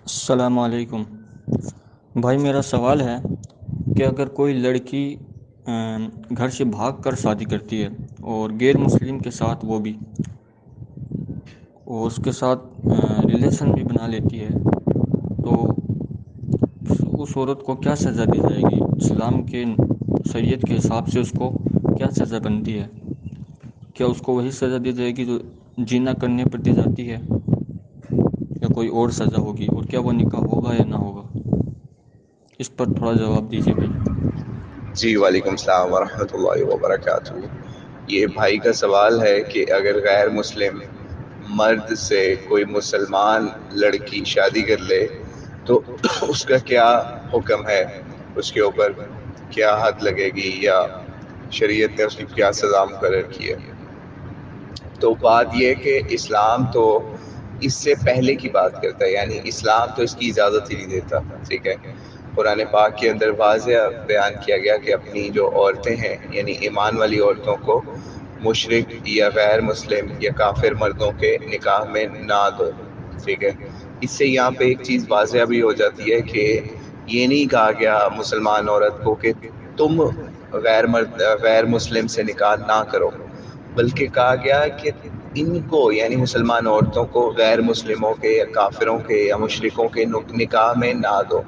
السلام علیکم بھائی، میرا سوال ہے کہ اگر کوئی لڑکی گھر سے بھاگ کر شادی کرتی ہے اور غیر مسلم کے ساتھ وہ بھی اس کے ساتھ ریلیشن بھی بنا لیتی ہے، تو اس عورت کو کیا سزا دی جائے گی؟ اسلام کے شریعت کے حساب سے اس کو کیا سزا بنتی ہے؟ کیا اس کو وہی سزا دی جائے گی جو جینہ کرنے پر دی جاتی ہے، یا کوئی اور سزا ہوگی؟ اور کیا وہ نکاح ہوگا یا نہ ہوگا؟ اس پر تھوڑا جواب دیجیے بھائی۔ جی وعلیکم السلام ورحمۃ اللہ وبرکاتہ۔ یہ بھائی کا سوال ہے کہ اگر غیر مسلم مرد سے کوئی مسلمان لڑکی شادی کر لے تو اس کا کیا حکم ہے، اس کے اوپر کیا حد لگے گی، یا شریعت نے اس کی کیا سزا مقرر کی ہے۔ تو بات یہ کہ اسلام تو اس سے پہلے کی بات کرتا ہے، یعنی اسلام تو اس کی اجازت ہی نہیں دیتا، ٹھیک ہے۔ قرآن پاک کے اندر واضح بیان کیا گیا کہ اپنی جو عورتیں ہیں، یعنی ایمان والی عورتوں کو مشرک یا غیر مسلم یا کافر مردوں کے نکاح میں نہ دو، ٹھیک ہے۔ اس سے یہاں پہ ایک چیز واضح بھی ہو جاتی ہے کہ یہ نہیں کہا گیا مسلمان عورت کو کہ تم غیر مسلم سے نکاح نہ کرو، بلکہ کہا گیا کہ ان کو، یعنی مسلمان عورتوں کو غیر مسلموں کے یا کافروں کے یا مشرکوں کے نکاح میں نہ دو۔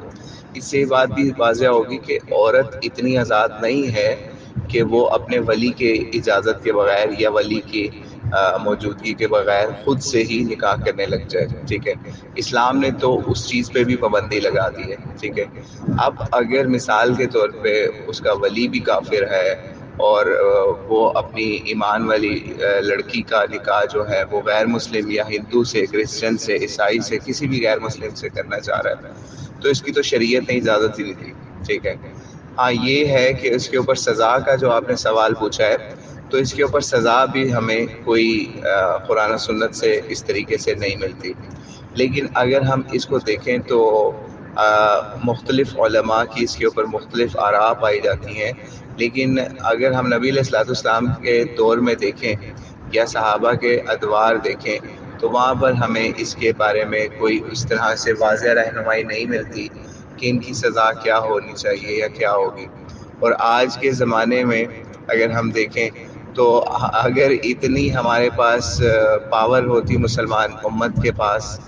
اس سے یہ بات بھی واضح ہوگی کہ عورت اتنی آزاد نہیں ہے کہ وہ اپنے ولی کے اجازت کے بغیر یا ولی کی موجودگی کے بغیر خود سے ہی نکاح کرنے لگ جائے، ٹھیک ہے۔ اسلام نے تو اس چیز پہ بھی پابندی لگا دی ہے، ٹھیک ہے۔ اب اگر مثال کے طور پہ اس کا ولی بھی کافر ہے اور وہ اپنی ایمان والی لڑکی کا نکاح جو ہے وہ غیر مسلم یا ہندو سے، کرسچن سے، عیسائی سے، کسی بھی غیر مسلم سے کرنا چاہ رہا ہے، تو اس کی تو شریعت نے اجازت ہی نہیں دی، ٹھیک ہے۔ ہاں یہ ہے کہ اس کے اوپر سزا کا جو آپ نے سوال پوچھا ہے، تو اس کے اوپر سزا بھی ہمیں کوئی قرآن و سنت سے اس طریقے سے نہیں ملتی، لیکن اگر ہم اس کو دیکھیں تو مختلف علماء کی اس کے اوپر مختلف آراء پائی جاتی ہیں، لیکن اگر ہم نبی علیہ الصلوۃ والسلام کے دور میں دیکھیں یا صحابہ کے ادوار دیکھیں تو وہاں پر ہمیں اس کے بارے میں کوئی اس طرح سے واضح رہنمائی نہیں ملتی کہ ان کی سزا کیا ہونی چاہیے یا کیا ہوگی۔ اور آج کے زمانے میں اگر ہم دیکھیں تو اگر اتنی ہمارے پاس پاور ہوتی مسلمان امت کے پاس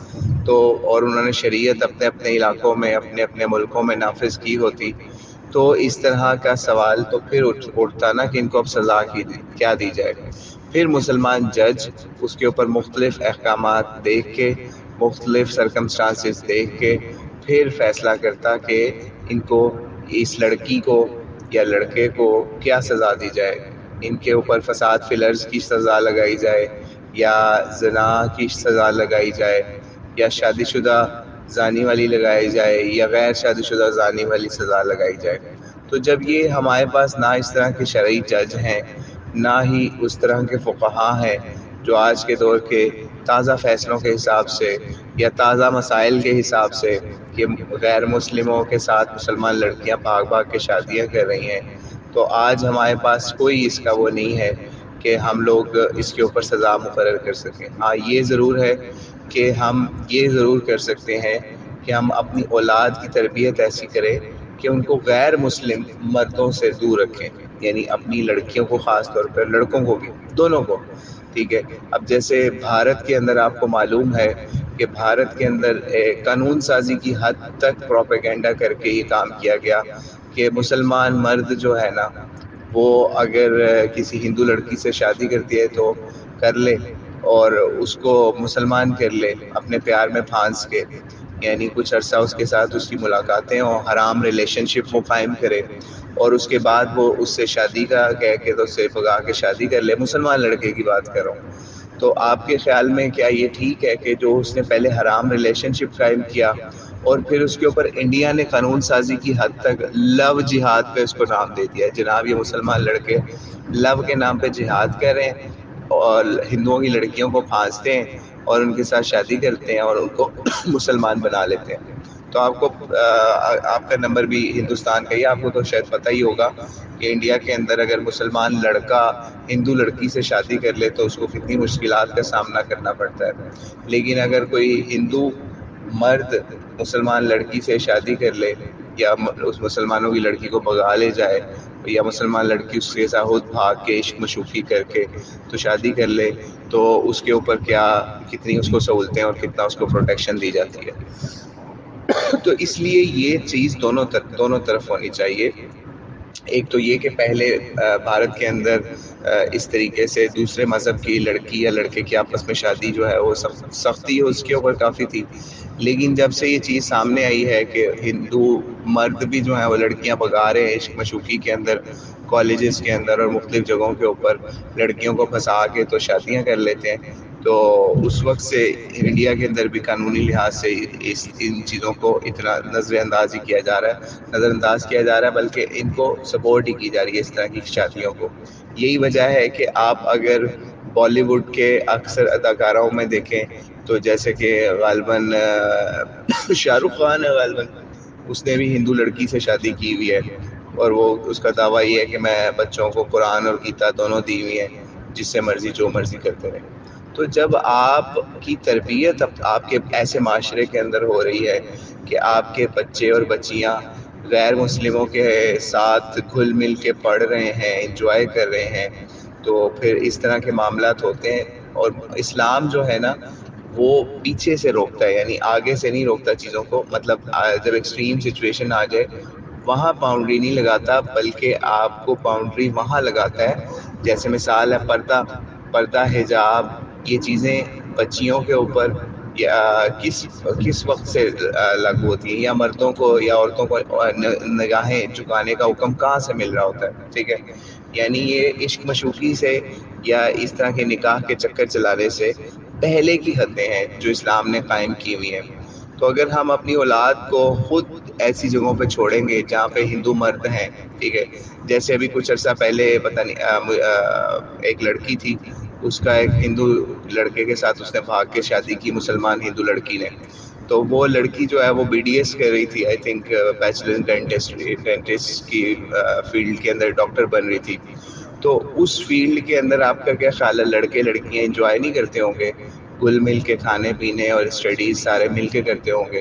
تو، اور انہوں نے شریعت اپنے اپنے علاقوں میں، اپنے اپنے ملکوں میں نافذ کی ہوتی، تو اس طرح کا سوال تو پھر اٹھتا نا کہ ان کو اب سزا کیا دی جائے۔ پھر مسلمان جج اس کے اوپر مختلف احکامات دیکھ کے، مختلف سرکمسٹانسز دیکھ کے پھر فیصلہ کرتا کہ ان کو، اس لڑکی کو یا لڑکے کو کیا سزا دی جائے۔ ان کے اوپر فساد فی الارض کی سزا لگائی جائے، یا زنا کی سزا لگائی جائے، یا شادی شدہ زانی والی لگائی جائے، یا غیر شادی شدہ زانی والی سزا لگائی جائے۔ تو جب یہ ہمارے پاس نہ اس طرح کے شرعی جج ہیں، نہ ہی اس طرح کے فقہاء ہیں جو آج کے دور کے تازہ فیصلوں کے حساب سے یا تازہ مسائل کے حساب سے کہ غیر مسلموں کے ساتھ مسلمان لڑکیاں بھاگ بھاگ کے شادیاں کر رہی ہیں، تو آج ہمارے پاس کوئی اس کا وہ نہیں ہے کہ ہم لوگ اس کے اوپر سزا مقرر کر سکیں۔ ہاں یہ ضرور ہے کہ ہم یہ ضرور کر سکتے ہیں کہ ہم اپنی اولاد کی تربیت ایسی کریں کہ ان کو غیر مسلم مردوں سے دور رکھیں، یعنی اپنی لڑکیوں کو، خاص طور پر لڑکوں کو بھی، دونوں کو، ٹھیک ہے۔ اب جیسے بھارت کے اندر آپ کو معلوم ہے کہ بھارت کے اندر قانون سازی کی حد تک پروپیگنڈا کر کے یہ کام کیا گیا کہ مسلمان مرد جو ہے نا، وہ اگر کسی ہندو لڑکی سے شادی کرتی ہے تو کر لے، اور اس کو مسلمان کر لے اپنے پیار میں پھانس کے، یعنی کچھ عرصہ اس کے ساتھ اس کی ملاقاتیں اور حرام ریلیشن شپ وہ قائم کرے، اور اس کے بعد وہ اس سے شادی کا کہہ کے تو اسے بھگا کے شادی کر لے۔ مسلمان لڑکے کی بات کر رہا ہوں۔ تو آپ کے خیال میں کیا یہ ٹھیک ہے کہ جو اس نے پہلے حرام ریلیشن شپ قائم کیا اور پھر اس کے اوپر انڈیا نے قانون سازی کی حد تک لو جہاد پہ اس کو نام دے دیا ہے؟ جناب یہ مسلمان لڑکے لو کے نام پہ جہاد کر رہے ہیں اور ہندوؤں کی لڑکیوں کو پھانستے ہیں اور ان کے ساتھ شادی کرتے ہیں اور ان کو مسلمان بنا لیتے ہیں۔ تو آپ کا نمبر بھی ہندوستان کا ہی، آپ کو تو شاید پتہ ہی ہوگا کہ انڈیا کے اندر اگر مسلمان لڑکا ہندو لڑکی سے شادی کر لے تو اس کو کتنی مشکلات کا سامنا کرنا پڑتا ہے، لیکن اگر کوئی ہندو مرد مسلمان لڑکی سے شادی کر لے یا اس مسلمانوں کی لڑکی کو بھگا لے جائے یا مسلمان لڑکی اس کے ساتھ خود بھاگ کے عشق مشوقی کر کے تو شادی کر لے تو اس کے اوپر کتنی اس کو سہولتیں اور کتنا اس کو پروٹیکشن دی جاتی ہے. تو اس لیے یہ چیز دونوں طرف ہونی چاہیے. ایک تو یہ کہ پہلے بھارت کے اندر اس طریقے سے دوسرے مذہب کی لڑکی یا لڑکے کی آپس میں شادی جو ہے وہ سختی اس کے اوپر کافی تھی. لیکن جب سے یہ چیز سامنے آئی ہے کہ ہندو مرد بھی جو ہیں وہ لڑکیاں بھگا رہے ہیں عشق مشوقی کے اندر کالجز کے اندر اور مختلف جگہوں کے اوپر لڑکیوں کو پھنسا کے تو شادیاں کر لیتے ہیں، تو اس وقت سے انڈیا کے اندر بھی قانونی لحاظ سے ان چیزوں کو اتنا نظر انداز ہی کیا جا رہا ہے بلکہ ان کو سپورٹ ہی کی جا رہی ہے اس طرح کی شادیوں کو. یہی وجہ ہے کہ آپ اگر بالی ووڈ کے اکثر اداکاروں میں دیکھیں تو جیسے کہ غالباً شاہ رخ خان ہے، غالباً اس نے بھی ہندو لڑکی سے شادی کی ہوئی ہے اور وہ اس کا دعویٰ یہ ہے کہ میں بچوں کو قرآن اور گیتا دونوں دی ہوئی ہیں، جس سے مرضی جو مرضی کرتے رہیں. تو جب آپ کی تربیت آپ کے ایسے معاشرے کے اندر ہو رہی ہے کہ آپ کے بچے اور بچیاں غیر مسلموں کے ساتھ گھل مل کے پڑھ رہے ہیں، انجوائے کر رہے ہیں، تو پھر اس طرح کے معاملات ہوتے ہیں. اور اسلام جو ہے نا وہ پیچھے سے روکتا ہے، یعنی آگے سے نہیں روکتا چیزوں کو. مطلب جب ایکسٹریم سچویشن آ جائے وہاں باؤنڈری نہیں لگاتا، بلکہ آپ کو باؤنڈری وہاں لگاتا ہے. جیسے مثال ہے پردہ حجاب، یہ چیزیں بچیوں کے اوپر یا کس وقت سے لاگو ہوتی ہیں، یا مردوں کو یا عورتوں کو نگاہیں جھکانے کا حکم کہاں سے مل رہا ہوتا ہے. ٹھیک ہے، یعنی یہ عشق مشوقی سے یا اس طرح کے نکاح کے چکر چلانے سے پہلے کی حدیں ہیں جو اسلام نے قائم کی ہوئی ہیں. تو اگر ہم اپنی اولاد کو خود ایسی جگہوں پہ چھوڑیں گے جہاں پہ ہندو مرد ہیں، ٹھیک ہے، جیسے ابھی کچھ عرصہ پہلے پتہ نہیں ایک لڑکی تھی، اس کا ایک ہندو لڑکے کے ساتھ اس نے بھاگ کے شادی کی، مسلمان ہندو لڑکی نے. تو وہ لڑکی جو ہے وہ بی ڈی ایس کر رہی تھی، آئی تھنک بیچلر ڈینٹسٹ کی فیلڈ کے اندر ڈاکٹر بن رہی تھی. تو اس فیلڈ کے اندر آپ کا کیا خیال ہے، لڑکے لڑکیاں انجوائے نہیں کرتے ہوں گے، گل مل کے کھانے پینے اور اسٹڈیز سارے مل کے کرتے ہوں گے؟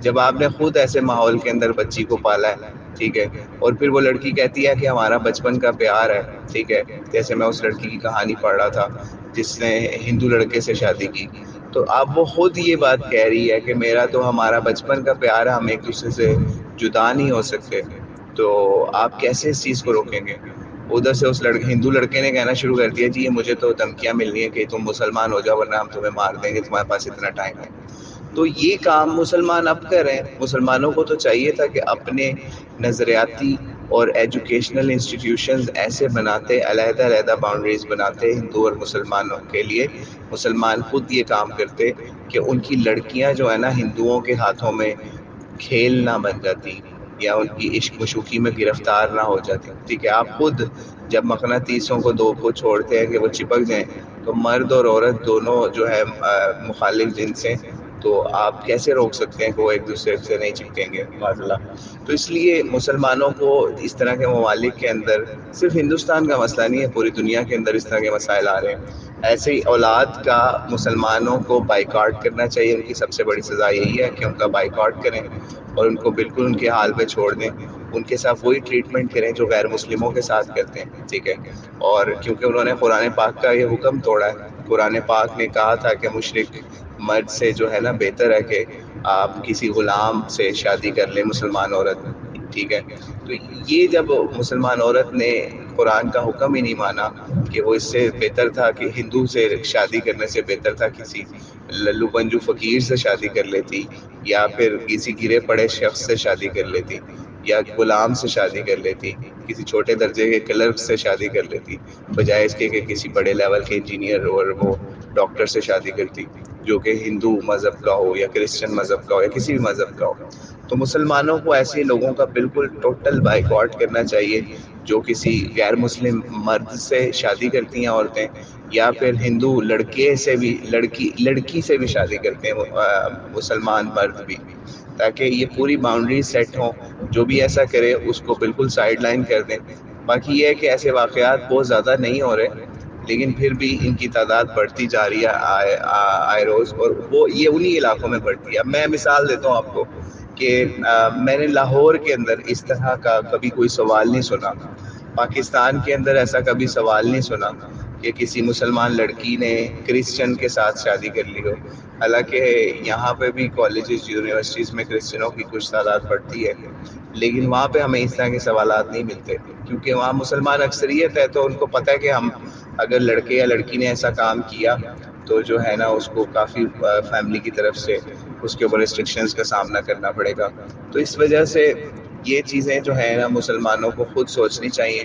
جب آپ نے خود ایسے ماحول کے اندر بچی کو پالا ہے، ٹھیک ہے، اور پھر وہ لڑکی کہتی ہے کہ ہمارا بچپن کا پیار ہے، ٹھیک ہے، جیسے میں اس لڑکی کی کہانی پڑھ رہا تھا جس نے ہندو لڑکے سے شادی کی، تو اب وہ خود یہ بات کہہ رہی ہے کہ میرا تو ہمارا بچپن کا پیار ہے، ہم ایک دوسرے سے جدا نہیں ہو سکتے. تو آپ کیسے اس چیز کو روکیں گے؟ ادھر سے اس ہندو لڑکے نے کہنا شروع کر دیا جی یہ مجھے تو دھمکیاں ملنی ہے کہ تم مسلمان ہو جاؤ ورنہ ہم تمہیں مار دیں گے، تمہارے پاس اتنا ٹائم ہے. تو یہ کام مسلمان اب کریں. مسلمانوں کو تو چاہیے تھا کہ اپنے نظریاتی اور ایجوکیشنل انسٹیٹیوشنز ایسے بناتے، علیحدہ علیحدہ باؤنڈریز بناتے ہندو اور مسلمانوں کے لیے، مسلمان خود یہ کام کرتے کہ ان کی لڑکیاں جو ہے نا ہندوؤں کے ہاتھوں میں کھیل نہ بن جاتی یا ان کی عشق مشوقی میں گرفتار نہ ہو جاتی. ٹھیک ہے، آپ خود جب مقناطیسوں کو دو کو چھوڑتے ہیں کہ وہ چپک جائیں تو مرد اور عورت دونوں جو ہے مخالف جنس ہیں، تو آپ کیسے روک سکتے ہیں کہ وہ ایک دوسرے سے نہیں چپکیں گے؟ معاذ اللہ. تو اس لیے مسلمانوں کو اس طرح کے ممالک کے اندر، صرف ہندوستان کا مسئلہ نہیں ہے، پوری دنیا کے اندر اس طرح کے مسائل آ رہے ہیں، ایسے ہی اولاد کا مسلمانوں کو بائیکاٹ کرنا چاہیے. ان کی سب سے بڑی سزا یہی ہے کہ ان کا بائیکاٹ کریں اور ان کو بالکل ان کے حال پہ چھوڑ دیں، ان کے ساتھ وہی ٹریٹمنٹ کریں جو غیر مسلموں کے ساتھ کرتے ہیں. ٹھیک ہے، اور کیونکہ انہوں نے قرآن پاک کا یہ حکم توڑا ہے، قرآن پاک نے کہا تھا کہ مشرک مرد سے جو ہے نا بہتر ہے کہ آپ کسی غلام سے شادی کر لیں، مسلمان عورت. ٹھیک ہے، تو یہ جب مسلمان عورت نے قرآن کا حکم ہی نہیں مانا کہ وہ اس سے بہتر تھا کہ ہندو سے شادی کرنے سے بہتر تھا کسی للو پنجو فقیر سے شادی کر لیتی، یا پھر کسی گرے پڑے شخص سے شادی کر لیتی، یا غلام سے شادی کر لیتی، کسی چھوٹے درجے کے کلرک سے شادی کر لیتی، بجائے اس کے کہ کسی بڑے لیول کے انجینئر اور وہ ڈاکٹر سے شادی کرتی جو کہ ہندو مذہب کا ہو یا کرسچن مذہب کا ہو یا کسی بھی مذہب کا ہو. تو مسلمانوں کو ایسے لوگوں کا بالکل ٹوٹل بائیکاٹ کرنا چاہیے جو کسی غیر مسلم مرد سے شادی کرتی ہیں عورتیں، یا پھر ہندو لڑکے سے بھی لڑکی سے بھی شادی کرتے ہیں مسلمان مرد بھی، تاکہ یہ پوری باؤنڈری سیٹ ہوں. جو بھی ایسا کرے اس کو بالکل سائیڈ لائن کر دیں. باقی یہ ہے کہ ایسے واقعات بہت زیادہ نہیں ہو رہے، لیکن پھر بھی ان کی تعداد بڑھتی جا رہی ہے آئے روز، اور وہ یہ انہی علاقوں میں بڑھتی ہے. اب میں مثال دیتا ہوں آپ کو کہ میں نے لاہور کے اندر اس طرح کا کبھی کوئی سوال نہیں سنا، پاکستان کے اندر ایسا کبھی سوال نہیں سنا کہ کسی مسلمان لڑکی نے کرسچن کے ساتھ شادی کر لی ہو. حالانکہ یہاں پہ بھی کالجز یونیورسٹیز میں کرسچنوں کی کچھ تعداد بڑھتی ہے، لیکن وہاں پہ ہمیں اس طرح کے سوالات نہیں ملتے، کیونکہ وہاں مسلمان اکثریت ہے. تو ان کو پتہ ہے کہ ہم اگر لڑکے یا لڑکی نے ایسا کام کیا تو جو ہے نا اس کو کافی فیملی کی طرف سے اس کے اوپر ریسٹرکشنز کا سامنا کرنا پڑے گا. تو اس وجہ سے یہ چیزیں جو ہے نا مسلمانوں کو خود سوچنی چاہیے،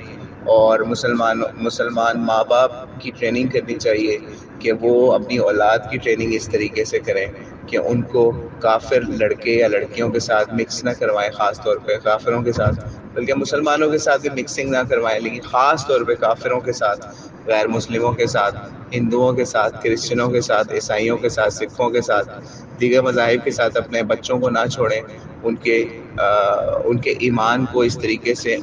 اور مسلمان ماں باپ کی ٹریننگ کرنی چاہیے کہ وہ اپنی اولاد کی ٹریننگ اس طریقے سے کریں کہ ان کو کافر لڑکے یا لڑکیوں کے ساتھ مکس نہ کروائیں، خاص طور پہ کافروں کے ساتھ، بلکہ مسلمانوں کے ساتھ بھی مکسنگ نہ کروائیں، لیکن خاص طور پہ کافروں کے ساتھ، غیر مسلموں کے ساتھ، ہندوؤں کے ساتھ، کرسچنوں کے ساتھ، عیسائیوں کے ساتھ، سکھوں کے ساتھ، دیگر مذاہب کے ساتھ اپنے بچوں کو نہ چھوڑیں. ان کے ایمان کو اس طریقے سے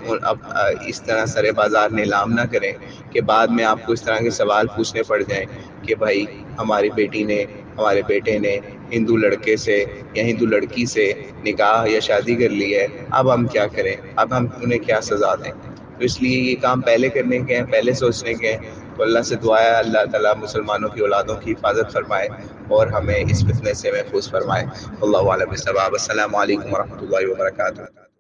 اس طرح سرے بازار نیلام نہ کریں کہ بعد میں آپ کو اس طرح کے سوال پوچھنے پڑ جائیں کہ بھائی ہماری بیٹی نے، ہمارے بیٹے نے ہندو لڑکے سے یا ہندو لڑکی سے نکاح یا شادی کر لی ہے، اب ہم کیا کریں، اب ہم انہیں کیا سزا دیں. تو اس لیے یہ کام پہلے کرنے کے ہیں، پہلے سوچنے کے ہیں. تو اللہ سے دعا ہے اللہ تعالیٰ مسلمانوں کی اولادوں کی حفاظت فرمائے اور ہمیں اس فتنے سے محفوظ فرمائے. اللہ علیہ وسلم. السلام علیکم ورحمۃ اللہ وبرکاتہ.